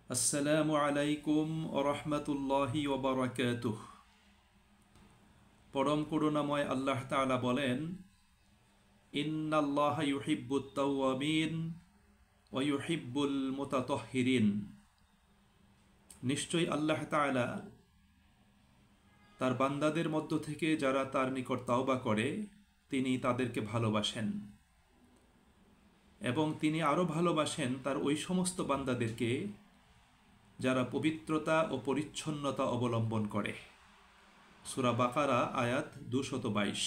আসসালামু আলাইকুম ওরহমতুল্লাহি ওবরাকাতুহ। পরম করুণাময় আল্লাহ তাআলা বলেন, ইন্নাল্লাহা ইউহিব্বুত তাওয়াবিন ওয়া ইউহিব্বুল মুতাতাহহিরিন। নিশ্চয়ই আল্লাহ তাআলা তার বান্দাদের মধ্য থেকে যারা তার নিকট তাওবা করে তিনি তাদেরকে ভালোবাসেন এবং তিনি আরও ভালোবাসেন তার ওই সমস্ত বান্দাদেরকে যারা পবিত্রতা ও পরিচ্ছন্নতা অবলম্বন করে। সূরা বাকারা আয়াত 222।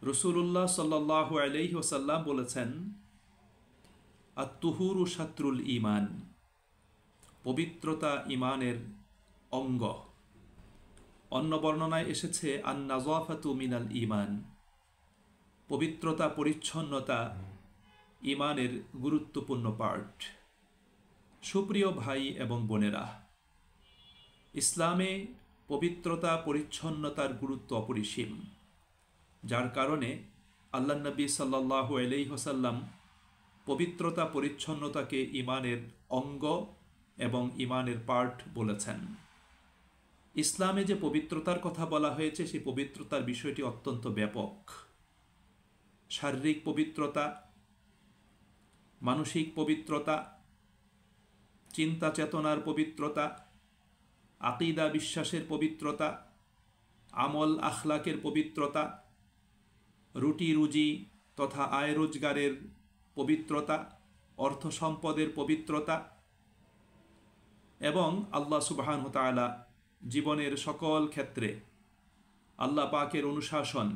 রাসূলুল্লাহ সাল্লাল্লাহু আলাইহি ওয়াসাল্লাম বলেছেন, আত-তুহুরু শাত্রুল ঈমান। পবিত্রতা ঈমানের অঙ্গ। অন্য বর্ণনায় এসেছে আন-নাযাফাতু মিনাল ঈমান। পবিত্রতা পরিচ্ছন্নতা ঈমানের গুরুত্বপূর্ণ পার্ট। সুপ্রিয় ভাই এবং বোনেরা, ইসলামে পবিত্রতা পরিচ্ছন্নতার গুরুত্ব অপরিসীম, যার কারণে আল্লাহ নবী সাল্লাল্লাহু আলাইহি ওয়াসাল্লাম পবিত্রতা পরিচ্ছন্নতাকে ঈমানের অঙ্গ এবং ঈমানের পার্ট বলেছেন। ইসলামে যে পবিত্রতার কথা বলা হয়েছে সেই পবিত্রতার বিষয়টি অত্যন্ত ব্যাপক। শারীরিক পবিত্রতা, মানসিক পবিত্রতা, চিন্তা চেতনার পবিত্রতা, আকীদা বিশ্বাসের পবিত্রতা, আমল আখলাকের পবিত্রতা, রুটি রুজি তথা আয় রোজগারের পবিত্রতা, অর্থ সম্পদের পবিত্রতা এবং আল্লাহ সুবহানাহু ওয়া তাআলা জীবনের সকল ক্ষেত্রে আল্লাহ পাকের অনুশাসন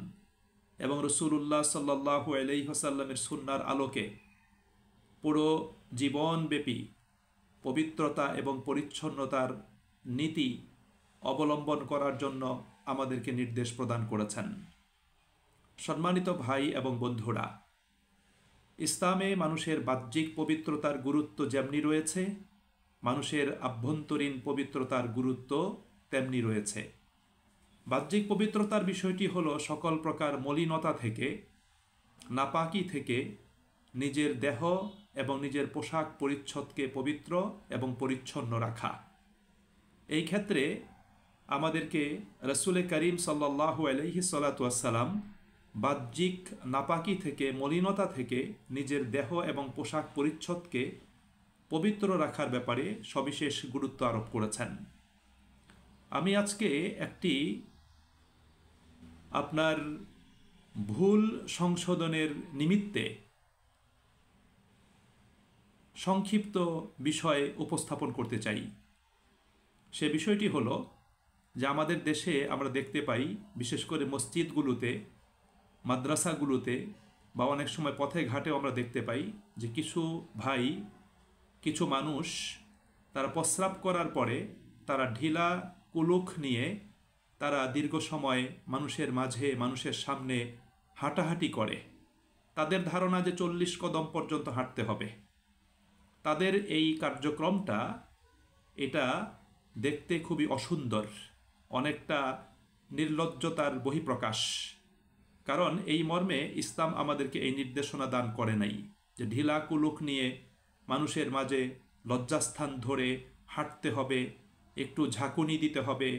এবং রাসূলুল্লাহ সাল্লাল্লাহু আলাইহি ওয়াসাল্লামের সুন্নাহর আলোকে পুরো জীবনব্যাপী পবিত্রতা এবং পরিচ্ছন্নতার নীতি অবলম্বন করার জন্য আমাদেরকে নির্দেশ প্রদান করেছেন। সম্মানিত ভাই এবং বন্ধুরা, ইসলামে মানুষের বাহ্যিক পবিত্রতার গুরুত্ব যেমনি রয়েছে, মানুষের আভ্যন্তরীণ পবিত্রতার গুরুত্ব তেমনি রয়েছে। বাহ্যিক পবিত্রতার বিষয়টি হলো সকল প্রকার মলিনতা থেকে, নাপাকি থেকে নিজের দেহ এবং নিজের পোশাক পরিচ্ছদকে পবিত্র এবং পরিচ্ছন্ন রাখা। এই ক্ষেত্রে আমাদেরকে রাসূলে করিম সাল্লাল্লাহু আলাইহি সাল্লাম বাহ্যিক নাপাকি থেকে, মলিনতা থেকে নিজের দেহ এবং পোশাক পরিচ্ছদকে পবিত্র রাখার ব্যাপারে সবিশেষ গুরুত্ব আরোপ করেছেন। আমি আজকে একটি আপনার ভুল সংশোধনের নিমিত্তে সংক্ষিপ্ত বিষয় উপস্থাপন করতে চাই। সে বিষয়টি হলো যে আমাদের দেশে আমরা দেখতে পাই, বিশেষ করে মসজিদগুলোতে, মাদ্রাসাগুলোতে বা অনেক সময় পথে ঘাটেও আমরা দেখতে পাই যে কিছু ভাই, কিছু মানুষ তারা প্রস্রাব করার পরে তারা ঢিলা কুলুক নিয়ে তারা দীর্ঘ সময় মানুষের মাঝে, মানুষের সামনে হাঁটাহাঁটি করে। তাদের ধারণা যে 40 কদম পর্যন্ত হাঁটতে হবে। তাদের এই কার্যক্রমটা এটা দেখতে খুবই অসুন্দর, অনেকটা নির্লজ্জতার বহিঃপ্রকাশ। কারণ এই মর্মে ইসলাম আমাদেরকে এই নির্দেশনা দান করে নাই যে ঢিলা কুলুক নিয়ে মানুষের মাঝে লজ্জাস্থান ধরে হাঁটতে হবে, একটু ঝাঁকুনি দিতে হবে,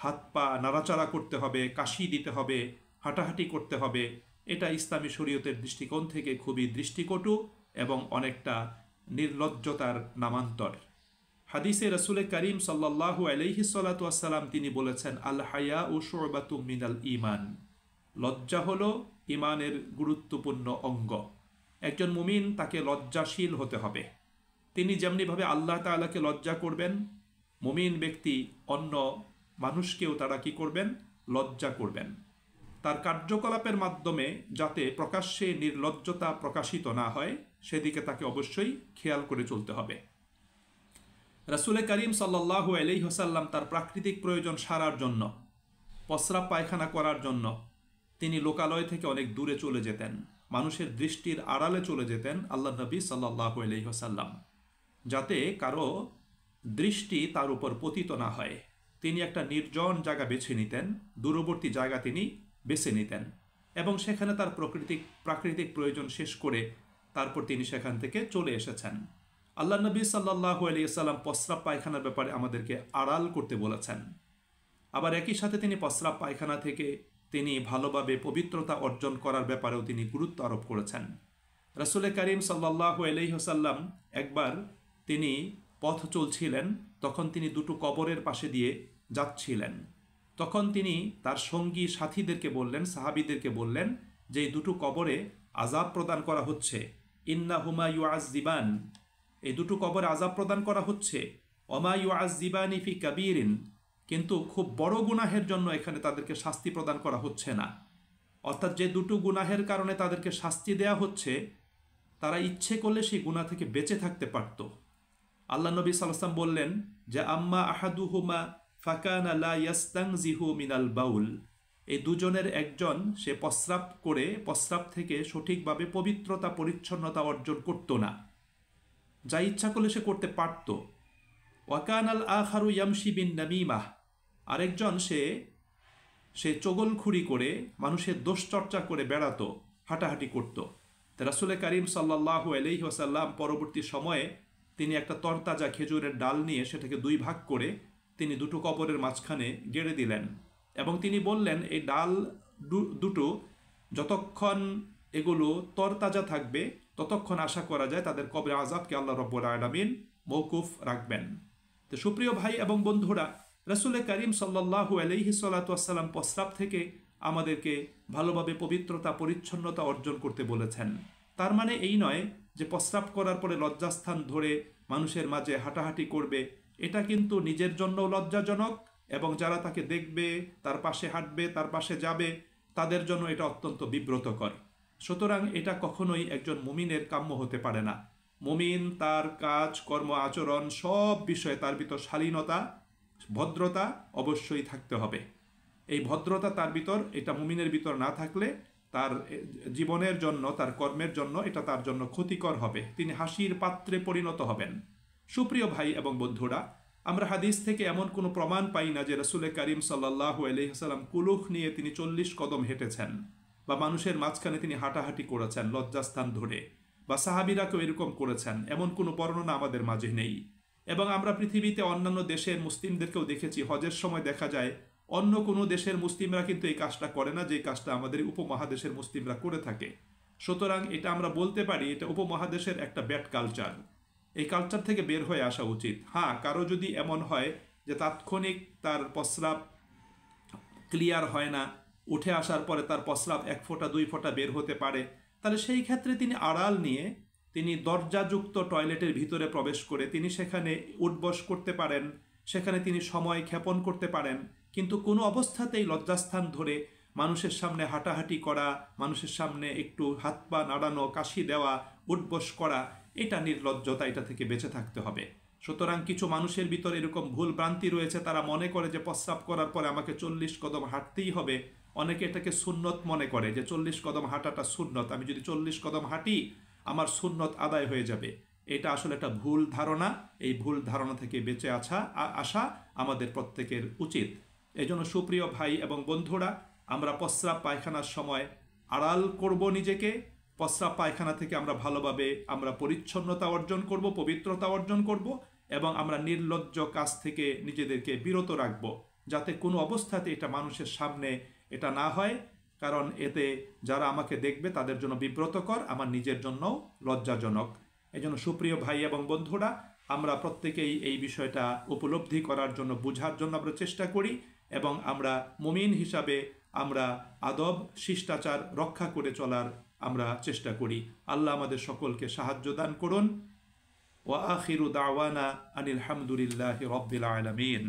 হাত পা নাড়াচাড়া করতে হবে, কাশি দিতে হবে, হাঁটাহাঁটি করতে হবে। এটা ইসলামী শরীয়তের দৃষ্টিকোণ থেকে খুবই দৃষ্টিকটু এবং অনেকটা নির্লজ্জতার নামান্তর। হাদিসে রাসূলে করিম সাল্লাল্লাহু আলাইহি সাল্লাম তিনি বলেছেন, আল হায়াউ শু'বাতুম মিনাল ঈমান। লজ্জা হলো ঈমানের গুরুত্বপূর্ণ অঙ্গ। একজন মুমিন তাকে লজ্জাশীল হতে হবে। তিনি যেমনিভাবে আল্লাহ তাআলাকে লজ্জা করবেন, মুমিন ব্যক্তি অন্য মানুষকেও তারা কি করবেন? লজ্জা করবেন। তার কার্যকলাপের মাধ্যমে যাতে প্রকাশ্যে নির্লজ্জতা প্রকাশিত না হয় সেদিকে তাকে অবশ্যই খেয়াল করে চলতে হবে। রাসূলে করিম সাল্লাল্লাহু আলাইহি ওয়াসাল্লাম তার প্রাকৃতিক প্রয়োজন সারার জন্য, প্রস্রাব পায়খানা করার জন্য তিনি লোকালয় থেকে অনেক দূরে চলে যেতেন, মানুষের দৃষ্টির আড়ালে চলে যেতেন আল্লাহ নবী সাল্লাল্লাহু আলাইহি ওয়াসাল্লাম, যাতে কারো দৃষ্টি তার উপর পতিত না হয়। তিনি একটা নির্জন জায়গা বেছে নিতেন, দূরবর্তী জায়গা তিনি বেছে নিতেন এবং সেখানে তার প্রাকৃতিক প্রয়োজন শেষ করে তারপর তিনি সেখান থেকে চলে এসেছেন। আল্লাহ নবী সাল্লাল্লাহু আলাইহি ওয়াসাল্লাম প্রস্রাব পায়খানার ব্যাপারে আমাদেরকে আড়াল করতে বলেছেন। আবার একই সাথে তিনি প্রস্রাব পায়খানা থেকে তিনি ভালোভাবে পবিত্রতা অর্জন করার ব্যাপারেও তিনি গুরুত্ব আরোপ করেছেন। রাসূল করিম সাল্লাল্লাহু আলাইহি ওয়াসাল্লাম একবার তিনি পথ চলছিলেন, তখন তিনি দুটো কবরের পাশে দিয়ে যাচ্ছিলেন। তখন তিনি তার সঙ্গী সাথীদেরকে বললেন, সাহাবীদেরকে বললেন যে এই দুটো কবরে আযাব প্রদান করা হচ্ছে, ইন্নাহুমা ইউআযযিবান, এই দুটো কবরে আযাব প্রদান করা হচ্ছে, ওমা ইউআযযিবানি ফি কাবীরিন, কিন্তু খুব বড় গুনাহের জন্য এখানে তাদেরকে শাস্তি প্রদান করা হচ্ছে না। অর্থাৎ যে দুটো গুনাহের কারণে তাদেরকে শাস্তি দেয়া হচ্ছে, তারা ইচ্ছে করলে সেই গুনাহ থেকে বেঁচে থাকতে পারত। আল্লাহ নবী সাল্লাল্লাহু আলাইহি ওয়াসাল্লাম বললেন যে আম্মা আহাদুহুমা ফাকানা লা ইয়াস্তানজিহু মিনাল বাউল, এই দুজনের একজন সে প্রস্রাব করে প্রস্রাব থেকে সঠিকভাবে পবিত্রতা পরিচ্ছন্নতা অর্জন করত না, যা ইচ্ছা করলে সে করতে পারত। ওয়াকানাল আখারু ইয়ামশি বিন নামিমাহ, আরেকজন সে চগলখুরি করে মানুষের দোষচর্চা করে বেড়াতো, হাঁটাহাঁটি করত। রাসূল করিম সাল্লাল্লাহু আলাইহি ওয়াসাল্লাম পরবর্তী সময়ে তিনি একটা তরতাজা খেজুরের ডাল নিয়ে সেটাকে দুই ভাগ করে তিনি দুটো কবরের মাঝখানে গেড়ে দিলেন এবং তিনি বললেন এই ডাল দুটো যতক্ষণ এগুলো তরতাজা থাকবে ততক্ষণ আশা করা যায় তাদের কবরে আযাবকে আল্লাহ রাব্বুল আলামিন মওকুফ রাখবেন। তো সুপ্রিয় ভাই এবং বন্ধুরা, রাসূল করিম সাল্লাল্লাহু আলাইহি ওয়াসাল্লাম প্রস্রাব থেকে আমাদেরকে ভালোভাবে পবিত্রতা পরিচ্ছন্নতা অর্জন করতে বলেছেন। তার মানে এই নয় যে প্রস্রাব করার পরে লজ্জাস্থান ধরে মানুষের মাঝে হাঁটাহাঁটি করবে, এটা কিন্তু নিজের জন্যও লজ্জাজনক এবং যারা তাকে দেখবে, তার পাশে হাঁটবে, তার পাশে যাবে, তাদের জন্য এটা অত্যন্ত বিব্রতকর। সুতরাং এটা কখনোই একজন মুমিনের কাম্য হতে পারে না। মুমিন তার কাজ কর্ম আচরণ সব বিষয়ে তার ভিতর শালীনতা ভদ্রতা অবশ্যই থাকতে হবে। এই ভদ্রতা তার ভিতর, এটা মুমিনের ভিতর না থাকলে তার জীবনের জন্য তার কর্মের জন্য এটা তার জন্য ক্ষতিকর হবে, তিনি হাসির পাত্রে পরিণত হবেন। সুপ্রিয় ভাই এবং বন্ধুরা, আমরা হাদিস থেকে এমন কোনো প্রমাণ পাই না যে রাসূল করিম সাল্লাল্লাহু আলাইহি ওয়াসাল্লাম কুলুখ নিয়ে তিনি 40 কদম হেঁটেছেন বা মানুষের মাঝখানে তিনি হাঁটাহাঁটি করেছেন লজ্জাস্থান ধরে, বা সাহাবীরাকেও এরকম করেছেন, এমন কোনো বর্ণনা আমাদের মাঝে নেই। এবং আমরা পৃথিবীতে অন্যান্য দেশের মুসলিমদেরকেও দেখেছি, হজের সময় দেখা যায় অন্য কোনো দেশের মুসলিমরা কিন্তু এই কাজটা করে না যে কাজটা আমাদের উপমহাদেশের মুসলিমরা করে থাকে। সুতরাং এটা আমরা বলতে পারি এটা উপমহাদেশের একটা ব্যাড কালচার, এই কালচার থেকে বের হয়ে আসা উচিত। হ্যাঁ, কারো যদি এমন হয় যে তাৎক্ষণিক তার প্রস্রাব ক্লিয়ার হয় না, উঠে আসার পরে তার প্রস্রাব 1 ফোঁটা 2 ফোঁটা বের হতে পারে, তাহলে সেই ক্ষেত্রে তিনি আড়াল নিয়ে তিনি দরজাযুক্ত টয়লেটের ভিতরে প্রবেশ করে তিনি সেখানে উঠবস করতে পারেন, সেখানে তিনি সময় ক্ষেপণ করতে পারেন। কিন্তু কোনো অবস্থাতেই লজ্জাস্থান ধরে মানুষের সামনে হাঁটাহাঁটি করা, মানুষের সামনে একটু হাত পা নাড়ানো, কাশি দেওয়া, উঠবস করা, এটা নির্লজ্জতা, এটা থেকে বেঁচে থাকতে হবে। সুতরাং কিছু মানুষের ভিতরে এরকম ভুল ভ্রান্তি রয়েছে, তারা মনে করে যে প্রস্রাব করার পরে আমাকে 40 কদম হাঁটতেই হবে। অনেকে এটাকে সুন্নত মনে করে যে 40 কদম হাঁটাটা সুন্নত, আমি যদি 40 কদম হাঁটি আমার সুন্নত আদায় হয়ে যাবে। এটা আসলে একটা ভুল ধারণা। এই ভুল ধারণা থেকে বেঁচে আসা আমাদের প্রত্যেকের উচিত। এজন্য সুপ্রিয় ভাই এবং বন্ধুরা, আমরা প্রস্রাব পায়খানার সময় আড়াল করব নিজেকে, প্রস্রাব পায়খানা থেকে আমরা ভালোভাবে আমরা পরিচ্ছন্নতা অর্জন করব, পবিত্রতা অর্জন করব এবং আমরা নির্লজ্জ কাজ থেকে নিজেদেরকে বিরত রাখব, যাতে কোনো অবস্থাতে এটা মানুষের সামনে এটা না হয়, কারণ এতে যারা আমাকে দেখবে তাদের জন্য বিব্রতকর, আমার নিজের জন্যও লজ্জাজনক। এজন্য সুপ্রিয় ভাই এবং বন্ধুরা, আমরা প্রত্যেকেই এই বিষয়টা উপলব্ধি করার জন্য, বোঝার জন্য আমরা চেষ্টা করি এবং আমরা মুমিন হিসাবে আমরা আদব শিষ্টাচার রক্ষা করে চলার আমরা চেষ্টা করি। আল্লাহ আমাদের সকলকে সাহায্য দান করুন। ওয়া আখিরু দাওয়ানা আনিল হামদুলিল্লাহি রাব্বিল আলামিন।